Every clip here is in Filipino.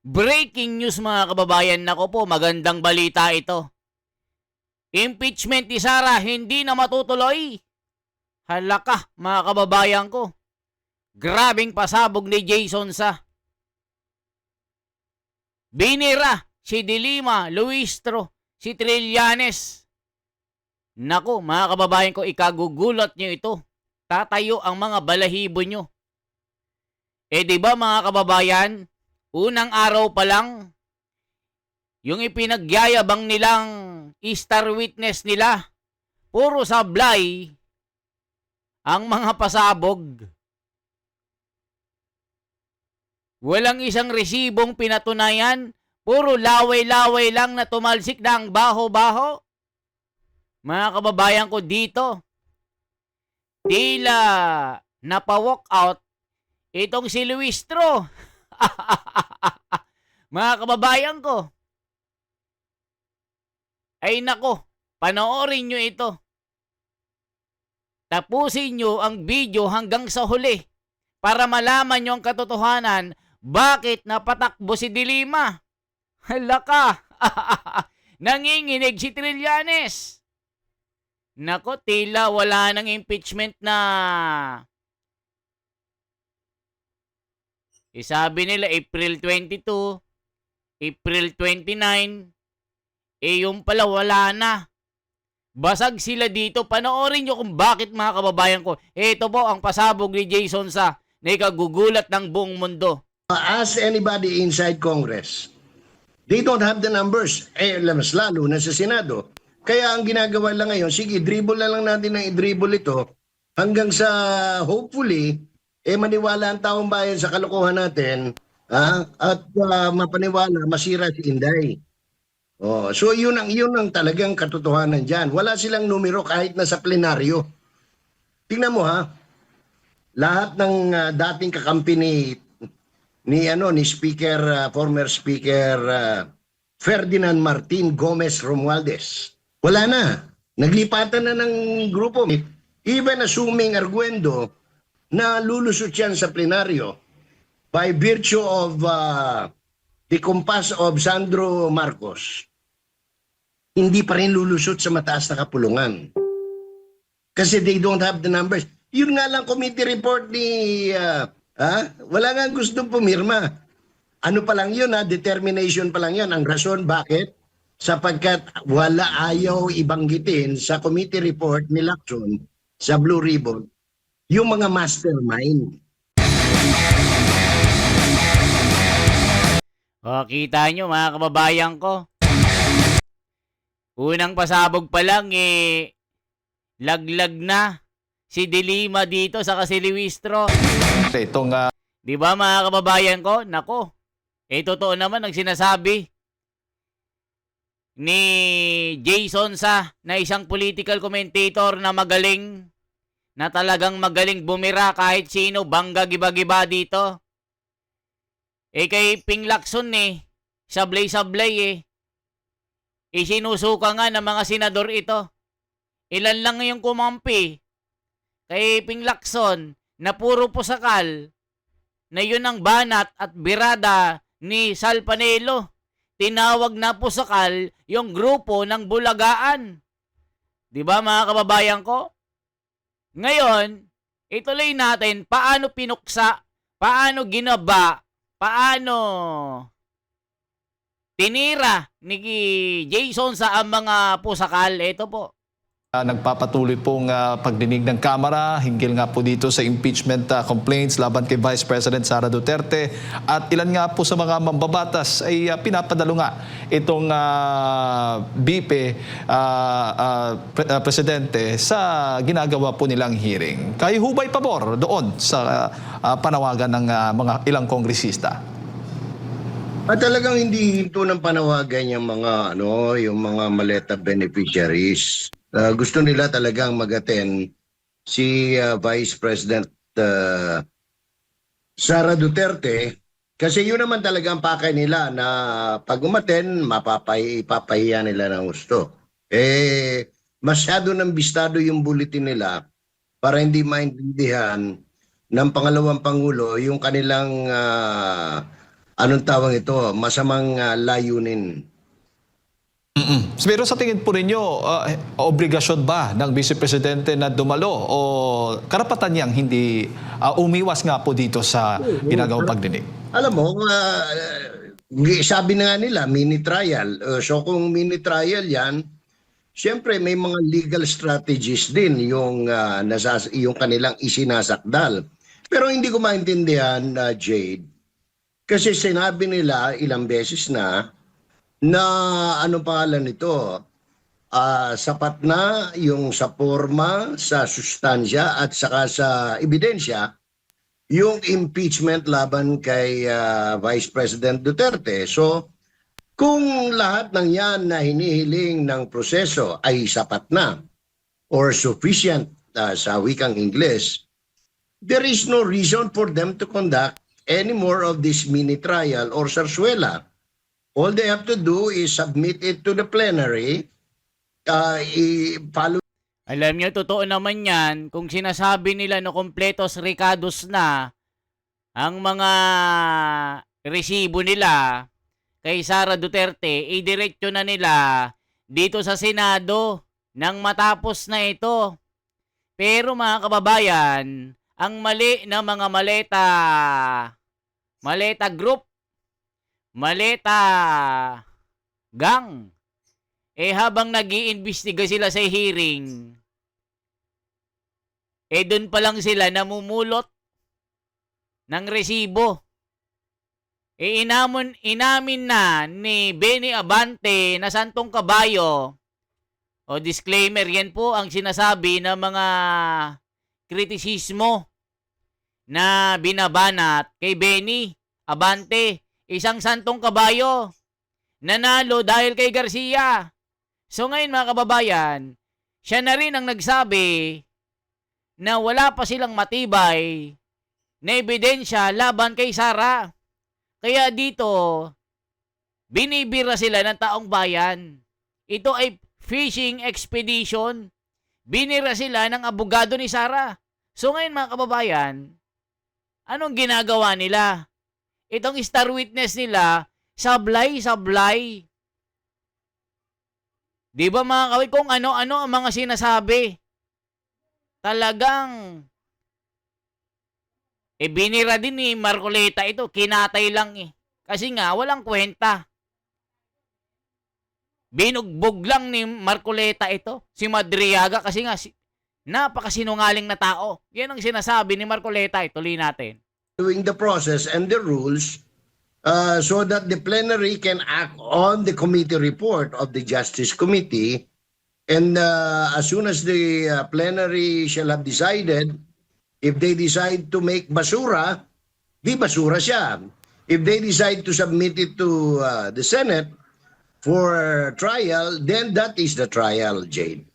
Breaking news mga kababayan, nako po, magandang balita ito. Impeachment ni Sara hindi na matutuloy. Halaka mga kababayan ko. Grabing pasabog ni Jason sa binira si Dilima, Luistro, si Trillanes. Nako mga kababayan ko, ikagugulat nyo ito. Tatayo ang mga balahibo nyo. Di ba mga kababayan, unang araw pa lang, yung ipinagyayabang nilang star witness nila, puro sablay ang mga pasabog. Walang isang resibong pinatunayan, puro laway-laway lang na tumalsik na ang baho-baho. Mga kababayan ko dito, tila napawalk out itong si Luistro. Mga kababayan ko, ay nako, panoorin nyo ito. Tapusin nyo ang video hanggang sa huli para malaman nyo ang katotohanan bakit napatakbo si Dilima. Halaka, nanginginig si Trillanes. Nako, tila wala ng impeachment na. Sabi nila April 22, April 29, yung pala wala na. Basag sila dito. Panoorin nyo kung bakit mga kababayan ko. Ito po ang pasabog ni Jason sa na ikagugulat ng buong mundo. Ask anybody inside Congress. They don't have the numbers. Mas lalo na sa Senado. Kaya ang ginagawa lang ngayon, sige, dribble na lang natin ng i-dribble ito hanggang sa hopefully, maniwala ang taong bayan sa kalokohan natin at mapaniwala, masira si Inday. So yun ang talagang katotohanan dyan. Wala silang numero kahit na sa plenaryo. Tingnan mo lahat ng dating kakampi ni Speaker, former Speaker Ferdinand Martin Gomez Romualdez. Wala na. Naglipatan na ng grupo. Even assuming arguendo na lulusot yan sa plenaryo by virtue of the compass of Sandro Marcos, hindi pa rin lulusot sa mataas na kapulungan. Kasi they don't have the numbers. Yun nga lang committee report ni wala nga gustong pumirma. Ano pa lang yun determination pa lang yun. Ang rason bakit? Sapagkat wala ayaw ibanggitin sa committee report ni Lacson sa Blue Ribbon yung mga mastermind. Kita nyo mga kababayan ko. Unang pasabog pa lang laglag na si Dilima dito sa si Luistro. Itong di ba mga kababayan ko? Nako. Totoo naman ang sinasabi ni Jason sa na isang political commentator na magaling, na talagang magaling bumira kahit sino, bangga giba-giba dito. Kay Ping Lacson sablay-sablay sinusuka nga ng mga senador ito. Ilan lang yung kumampi kay Ping Lacson na puro pusakal, na yun ang banat at birada ni Sal Panelo. Tinawag na pusakal yung grupo ng Bulagaan. Di ba mga kababayan ko? Ngayon, ituloy natin paano pinuksa, paano ginaba, paano tinira ni Jason sa ang mga pusakal. Ito po. Nagpapatuloy pong pagdinig ng Kamara hinggil nga po dito sa impeachment complaints laban kay Vice President Sara Duterte, at ilan nga po sa mga mambabatas ay pinapadalo nga itong BP Presidente sa ginagawa po nilang hearing. Kayo hubay pabor doon sa panawagan ng mga ilang kongresista? At talagang hindi hinto ng panawagan yung mga maleta beneficiaries. Gusto nila talagang mag-attend si Vice President Sara Duterte, kasi yun naman talagang pakay nila na pag umattend, ipapahiya nila ng gusto. Masyado ng bistado yung bulletin nila para hindi maintindihan ng pangalawang Pangulo yung kanilang anong tawag ito, masamang layunin. Pero sa tingin po ninyo, obligasyon ba ng Vice Presidente na dumalo o karapatan niyang hindi umiwas nga po dito sa ginagawang pagdinig? Alam mo, sabi na nga nila, mini trial. So kung mini trial yan, siyempre may mga legal strategies din yung, yung kanilang isinasakdal. Pero hindi ko maintindihan, Jade, kasi sinabi nila ilang beses na ano pangalan nito, sapat na yung sa forma, sa sustansya at saka sa ebidensya yung impeachment laban kay Vice President Duterte. So, kung lahat ng yan na hinihiling ng proseso ay sapat na or sufficient sa wikang Ingles, there is no reason for them to conduct any more of this mini trial or sarsuela. All they have to do is submit it to the plenary, follow. Alam niyo, totoo naman yan kung sinasabi nila na kompletos recados na ang mga resibo nila kay Sara Duterte, idiretso na nila dito sa Senado nang matapos na ito. Pero mga kababayan, ang mali ng mga maleta group, maleta gang, habang nag-iimbestiga sila sa hearing, doon pa lang sila namumulot ng resibo. Inamin na ni Benny Abante na santong kabayo, o disclaimer, yan po ang sinasabi ng mga kritisismo na binabanat kay Benny Abante, isang santong kabayo, nanalo dahil kay Garcia. So ngayon mga kababayan, siya na rin ang nagsabi na wala pa silang matibay na ebidensya laban kay Sara. Kaya dito, binibira sila ng taong bayan. Ito ay fishing expedition. Binira sila ng abogado ni Sara. So ngayon mga kababayan, anong ginagawa nila? Itong star witness nila, sablay. Di ba mga kawit, kung ano-ano ang mga sinasabi? Talagang, binira din ni Marcoleta ito, kinatay lang Kasi nga, walang kwenta. Binugbog lang ni Marcoleta ito, si Madriaga, kasi nga, napakasinungaling na tao. Yan ang sinasabi ni Marcoleta. Tuloy natin. Doing the process and the rules so that the plenary can act on the committee report of the Justice Committee, and as soon as the plenary shall have decided, if they decide to make basura, di basura siya. If they decide to submit it to the Senate for trial, then that is the trial, Jade.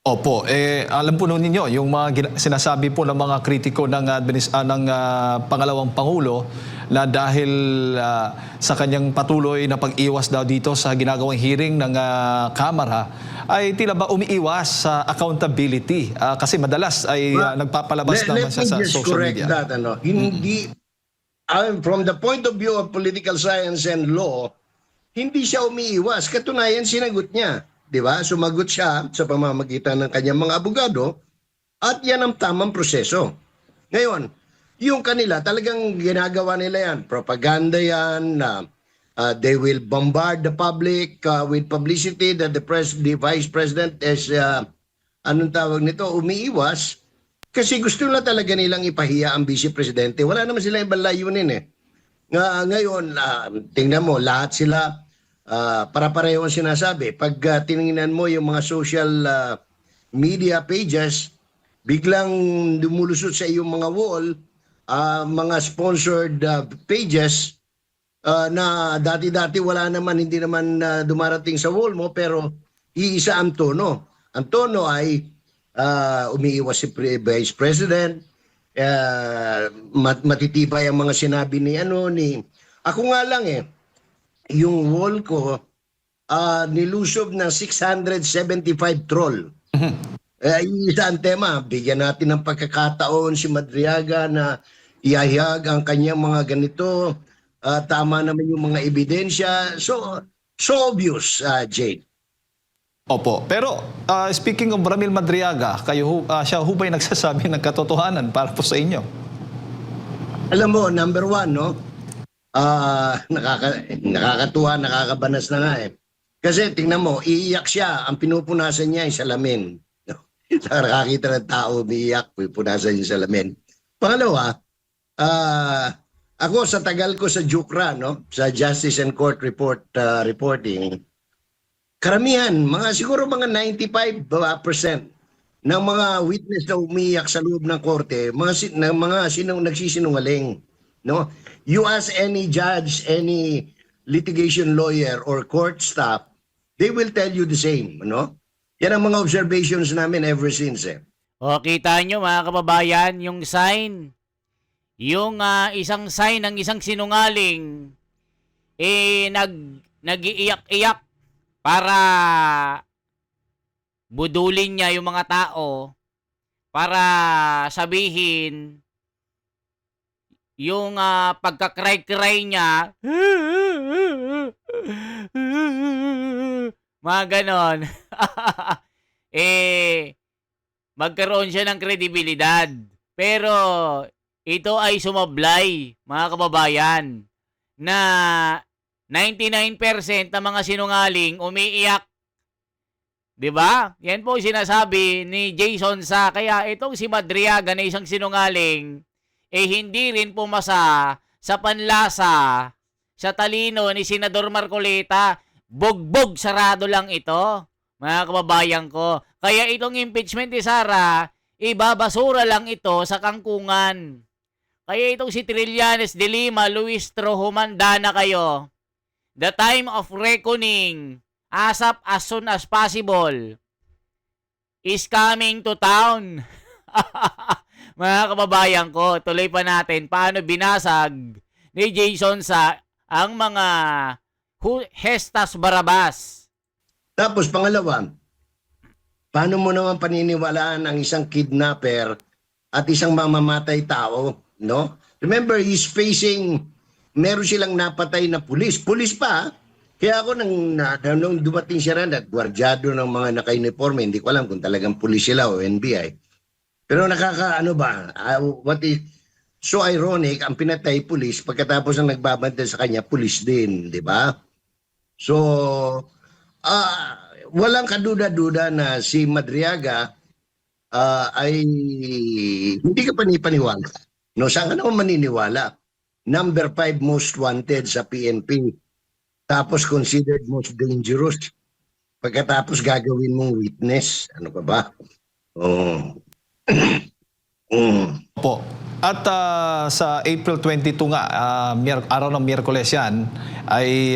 Opo, alam po ninyo, yung mga sinasabi po ng mga kritiko ng, pangalawang Pangulo na dahil sa kanyang patuloy na pag-iwas daw dito sa ginagawang hearing ng Kamara, ay tila ba umiiwas sa accountability? Kasi madalas ay nagpapalabas naman siya sa social media. Let me just correct that. Hindi, from the point of view of political science and law, hindi siya umiiwas. Katunayan, sinagot niya. Di ba? Sumagot siya sa pamamagitan ng kanyang mga abogado at yan ang tamang proseso. Ngayon, yung kanila talagang ginagawa nila yan. Propaganda yan. They will bombard the public with publicity that the Vice President is, anong tawag nito, umiiwas. Kasi gusto na talaga nilang ipahiya ang Vice Presidente. Wala naman sila ibang layunin Ngayon, tingnan mo, lahat sila para-pareho ang sinasabi. Pag tiningnan mo yung mga social media pages, biglang dumulusot sa iyong mga wall, mga sponsored pages na dati-dati wala naman, hindi naman dumarating sa wall mo, pero iisa ang tono. Ang tono ay umiiwas si Vice President, matitibay ang mga sinabi ni ako nga lang yung wall ko nilusob ng 675 troll. Isa ang tema, bigyan natin ng pagkakataon si Madriaga na iahayag ang kanyang mga ganito, tama naman yung mga ebidensya. So obvious, Jake. Opo. Pero speaking of Ramil Madriaga, siya ho ba'y nagsasabi ng katotohanan para po sa inyo? Alam mo, number one, no? Nakakatuwa, nakakabanas na nga eh. Kasi tingnan mo, iiyak siya, ang pinupunasan niya ay salamin. Nakakita ng tao, umiiyak, pinupunasan niya salamin. Pangalawa, ako sa tagal ko sa JUCRA, no? Sa Justice and Court Reporting, karamihan, siguro mga 95% ng mga witness na umiiyak sa loob ng korte, nagsisinungaling. No? You ask any judge, any litigation lawyer or court staff, they will tell you the same. No? Yan ang mga observations namin ever since. O, kita nyo mga kababayan, yung sign. Yung isang sign ng isang sinungaling, nag-iiyak-iyak para budulin niya yung mga tao, para sabihin yung pagkakry-cry niya, mga ganon, magkaroon siya ng kredibilidad. Pero ito ay sumablay, mga kababayan, na 99% ng mga sinungaling umiiyak. 'Di ba? Yan po sinasabi ni Jason Sa. Kaya itong si Madriaga na isang sinungaling, hindi rin pumasa sa panlasa, sa talino ni Senador Marcoleta. Bugbog sarado lang ito, mga kababayan ko. Kaya itong impeachment ni Sara, ibabasura lang ito sa kangkungan. Kaya itong si Trillanes de Lima, Luis Tro, humanda na kayo. The time of reckoning, ASAP as soon as possible, is coming to town. Mga kababayan ko, tuloy pa natin paano binasag ni Jason Sa ang mga Hestas Barabas. Tapos pangalawa, paano mo naman paniniwalaan ang isang kidnapper at isang mamamatay tao, no? Remember, he's facing, meron silang napatay na pulis. Pulis pa, kaya ako nung dumating siya rin at gwardyado ng mga naka-uniforme, hindi ko alam kung talagang pulis sila o NBI. Pero what is so ironic, ang pinatay pulis, pagkatapos ang nagbabantay sa kanya, pulis din, di ba? So, walang kaduda-duda na si Madriaga ay hindi ka panipaniwala. No, saan ka naman maniniwala? Number 5 most wanted sa PNP. Tapos considered most dangerous. Pagkatapos gagawin mong witness. Ano pa ba? Oh. Po. At sa April 22 nga, araw ng Miyerkules yan, ay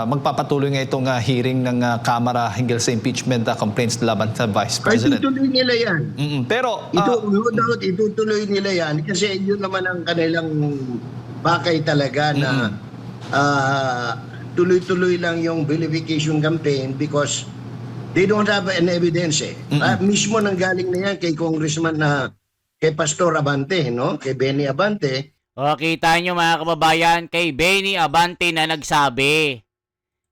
magpapatuloy nga itong hearing ng Kamara hinggil sa impeachment complaints laban sa Vice President. Itutuloy nila yan. Pero, No doubt, itutuloy nila yan kasi yun naman ang kanilang pakay talaga na tuloy-tuloy lang yung vilification campaign because they don't have an evidence eh. Mismo nanggaling na yan kay Congressman kay Pastor Abante, no? Kay Benny Abante. O, kita nyo mga kababayan, kay Benny Abante na nagsabi.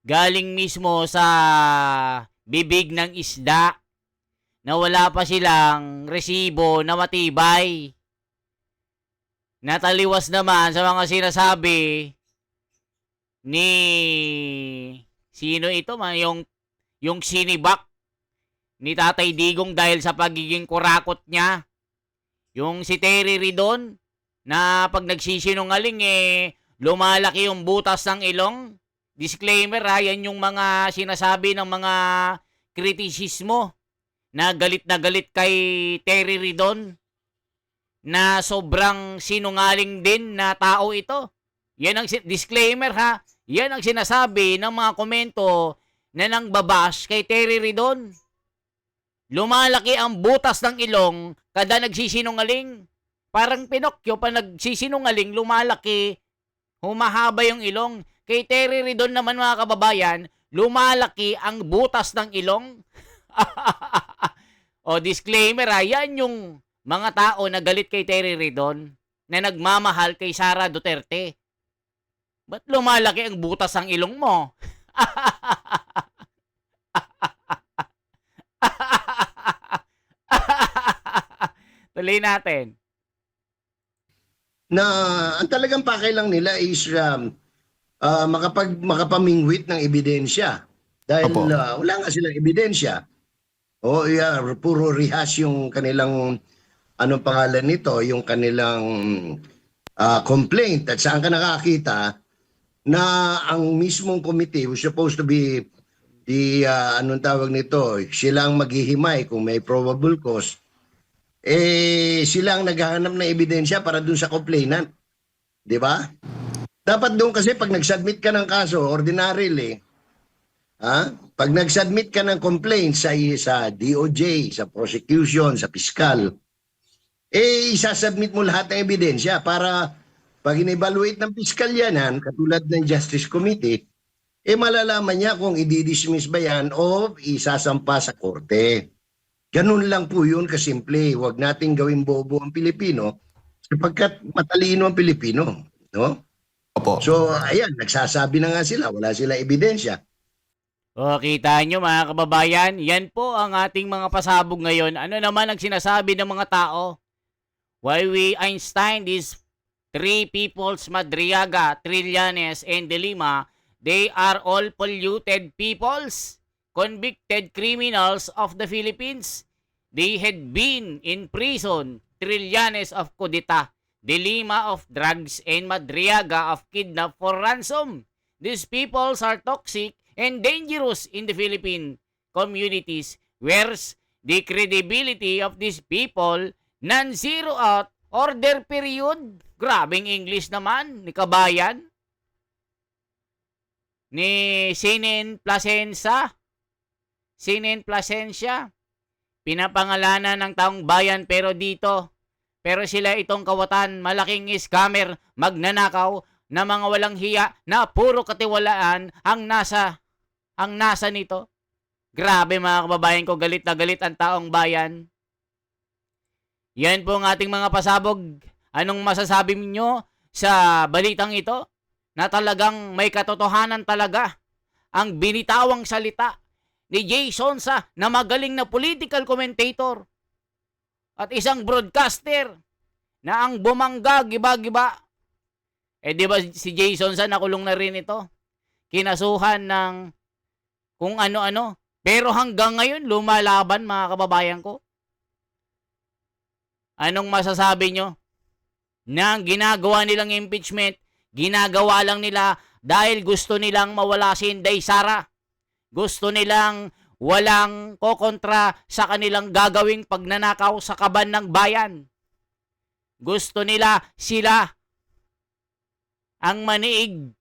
Galing mismo sa bibig ng isda na wala pa silang resibo na matibay. Nataliwas naman sa mga sinasabi ni sino ito yung sinibak ni Tatay Digong dahil sa pagiging kurakot niya. Yung si Terry Ridon na pag nagsisinungaling lumalaki yung butas ng ilong. Disclaimer yan yung mga sinasabi ng mga kritisismo na galit kay Terry Ridon na sobrang sinungaling din na tao ito. Yan ang disclaimer Yan ang sinasabi ng mga komento na nangbabash kay Terry Ridon. Lumalaki ang butas ng ilong kada nagsisinungaling. Parang Pinocchio, pa nagsisinungaling, lumalaki, humahaba yung ilong. Kay Terry Ridon naman mga kababayan, lumalaki ang butas ng ilong. O disclaimer yan yung mga tao na galit kay Terry Ridon na nagmamahal kay Sara Duterte. Ba't lumalaki ang butas ang ilong mo? Tuloy natin. Na ang talagang pakay lang nila is makapamingwit ng ebidensya. Dahil Opo. wala nga silang ebidensya. O yeah, puro rehas yung kanilang, anong pangalan nito, yung kanilang complaint. At saan ka nakakita na ang mismong committee was supposed to be anong tawag nito, sila ang maghihimay kung may probable cause. Sila ang naghahanap ng ebidensya para dun sa complainant. Di ba? Dapat doon kasi pag nag-submit ka ng kaso, ordinarily, pag nag-submit ka ng complaint sa DOJ, sa prosecution, sa piskal, isasubmit mo lahat ng ebidensya para pag in-evaluate ng piskal yan, katulad ng Justice Committee, malalaman niya kung i-dismiss ba yan o isasampa sa korte. Ganun lang po yun kasimple. Huwag nating gawing bobo ang Pilipino sapagkat matalino ang Pilipino. No? Opo. So, ayan, nagsasabi na nga sila, wala sila ebidensya. O, kita nyo mga kababayan, yan po ang ating mga pasabog ngayon. Ano naman ang sinasabi ng mga tao? Why we Einstein, these three peoples, Madriaga, Trillanes, and De Lima, they are all polluted peoples, convicted criminals of the Philippines. They had been in prison, Trillanes of Cudita, De Lima of drugs, and Madriaga of kidnap for ransom. These peoples are toxic and dangerous in the Philippine communities. Where's the credibility of these people? Non-zero out order period. Grabing English naman ni kabayan. Ni Sinin Plasencia. Sinin Plasencia. Pinapangalanan ng taong bayan pero sila itong kawatan, malaking scammer, magnanakaw, na mga walang hiya, na puro katiwalaan ang nasa nito. Grabe mga kababayan ko, galit na galit ang taong bayan. Yan po ang ating mga pasabog. Anong masasabi niyo sa balitang ito? Na talagang may katotohanan talaga ang binitawang salita ni Jay Sonsa na magaling na political commentator at isang broadcaster na ang bumangga, giba-giba. Di ba si Jay Sonsa nakulong na rin ito? Kinasuhan ng kung ano-ano. Pero hanggang ngayon, lumalaban mga kababayan ko. Anong masasabi nyo? Na ang ginagawa nilang impeachment, ginagawa lang nila dahil gusto nilang mawala si Inday Sara. Gusto nilang walang kokontra sa kanilang gagawing pagnanakaw sa kaban ng bayan. Gusto nila sila ang maniig,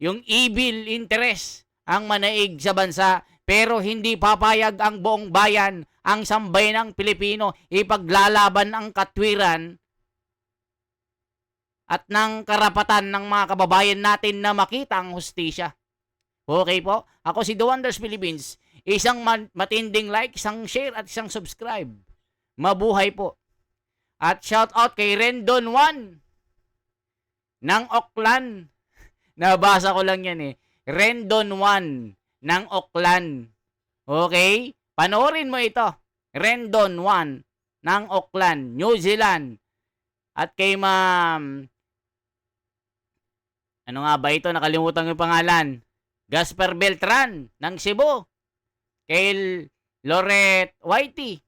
yung evil interest ang manaig sa bansa, pero hindi papayag ang buong bayan, ang sambayanang Pilipino, ipaglalaban ang katwiran at ng karapatan ng mga kababayan natin na makita ang hustisya. Okay po? Ako si The Wonders Philippines. Isang matinding like, isang share at isang subscribe. Mabuhay po. At shout out kay Rendon 1 ng Oklan. Nabasa ko lang yan eh. Rendon 1 ng Oklan. Okay? Panoorin mo ito. Rendon 1 ng Oklan, New Zealand. At kay Ma'am, ano nga ba ito? Nakalimutan ko yung pangalan. Gasper Beltran ng Cebu. Kay Loret Whitey.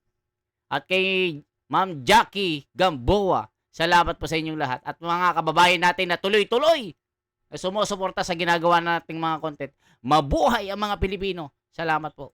At kay Ma'am Jackie Gamboa. Salamat po sa inyong lahat. At mga kababayan natin na tuloy-tuloy na sumusuporta sa ginagawa nating mga content. Mabuhay ang mga Pilipino. Salamat po.